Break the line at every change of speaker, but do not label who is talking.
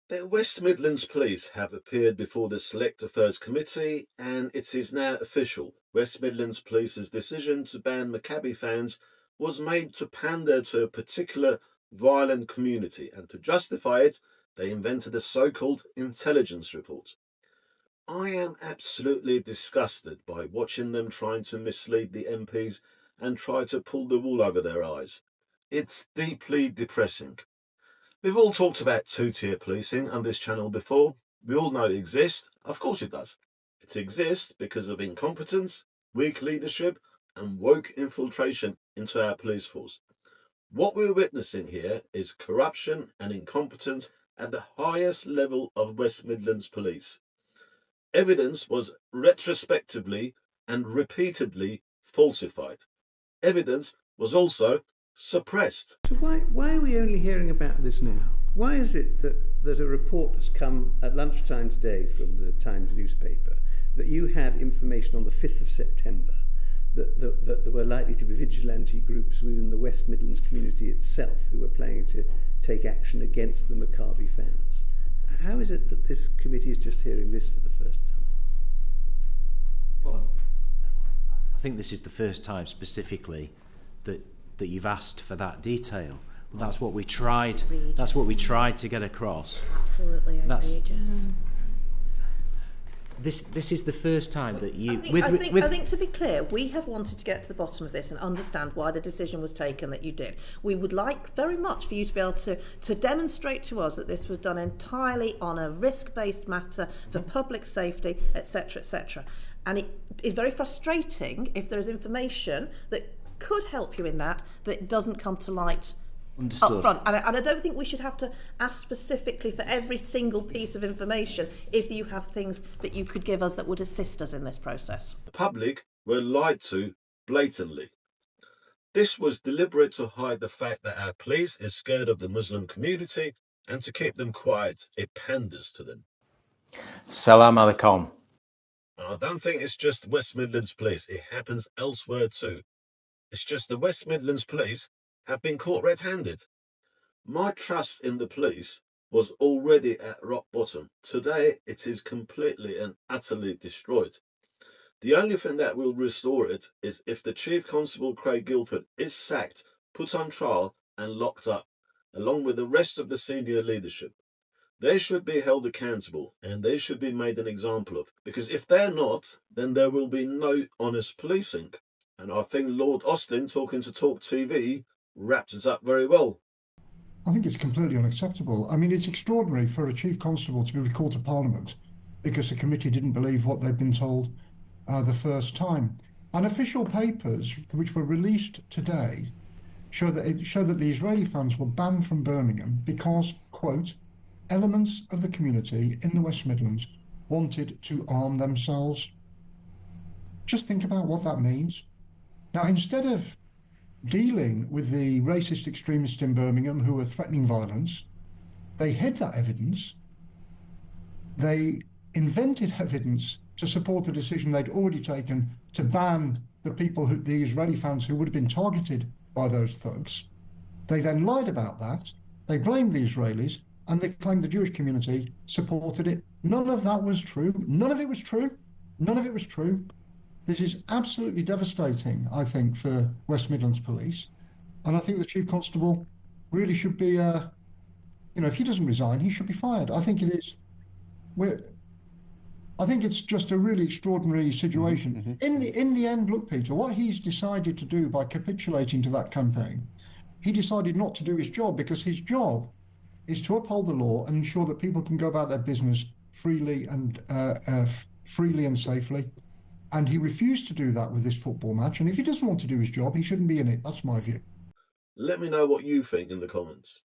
The West Midlands Police have appeared before the Select Affairs Committee, and it is now official. West Midlands Police's decision to ban Maccabi fans was made to pander to a particular violent community, and to justify it, they invented a so-called intelligence report. I am absolutely disgusted by watching them trying to mislead the MPs and try to pull the wool over their eyes. It's deeply depressing. We've all talked about two-tier policing on this channel before. We all know it exists. Of course it does. It exists because of incompetence, weak leadership, and woke infiltration into our police force. What we're witnessing here is corruption and incompetence at the highest level of West Midlands Police. Evidence was retrospectively and repeatedly falsified. Evidence was also suppressed.
So why are we only hearing about this now? Why is it that a report has come at lunchtime today from the Times newspaper that you had information on the 5th of September that there were likely to be vigilante groups within the West Midlands community itself who were planning to take action against the Maccabi fans? How is it that this committee is just hearing this for the first time?
Well, I think this is the first time specifically that you've asked for that detail. That's what we tried. That's what we tried to get across.
Absolutely outrageous.
This is the first time that you.
I think to be clear, we have wanted to get to the bottom of this and understand why the decision was taken that you did. We would like very much for you to be able to demonstrate to us that this was done entirely on a risk-based matter for public safety, etc., etc. And it is very frustrating if there is information that could help you in that doesn't come to light.
Understood.
Up front. And I don't think we should have to ask specifically for every single piece of information if you have things that you could give us that would assist us in this process.
The public were lied to blatantly. This was deliberate to hide the fact that our police is scared of the Muslim community, and to keep them quiet, it panders to them.
Salam alaikum.
I don't think it's just West Midlands Police. It happens elsewhere too. It's just the West Midlands Police have been caught red-handed. My trust in the police was already at rock bottom. Today, it is completely and utterly destroyed. The only thing that will restore it is if the Chief Constable Craig Guildford is sacked, put on trial and locked up, along with the rest of the senior leadership. They should be held accountable and they should be made an example of, because if they're not, then there will be no honest policing. And I think Lord Austin, talking to Talk TV, wraps it up very well.
I think it's completely unacceptable. I mean, it's extraordinary for a Chief Constable to be recalled to Parliament because the committee didn't believe what they'd been told the first time. And official papers, which were released today, show that the Israeli fans were banned from Birmingham because, quote, elements of the community in the West Midlands wanted to arm themselves. Just think about what that means. Now, instead of dealing with the racist extremists in Birmingham who were threatening violence, they hid that evidence. They invented evidence to support the decision they'd already taken to ban the Israeli fans who would have been targeted by those thugs. They then lied about that. They blamed the Israelis and they claimed the Jewish community supported it. None of that was true. None of it was true. None of it was true. This is absolutely devastating, I think, for West Midlands Police. And I think the Chief Constable really should be, if he doesn't resign, he should be fired. I think it is. I think it's just a really extraordinary situation. In the end, look, Peter, what he's decided to do by capitulating to that campaign, he decided not to do his job, because his job is to uphold the law and ensure that people can go about their business freely and safely. And he refused to do that with this football match. And if he doesn't want to do his job, he shouldn't be in it. That's my view.
Let me know what you think in the comments.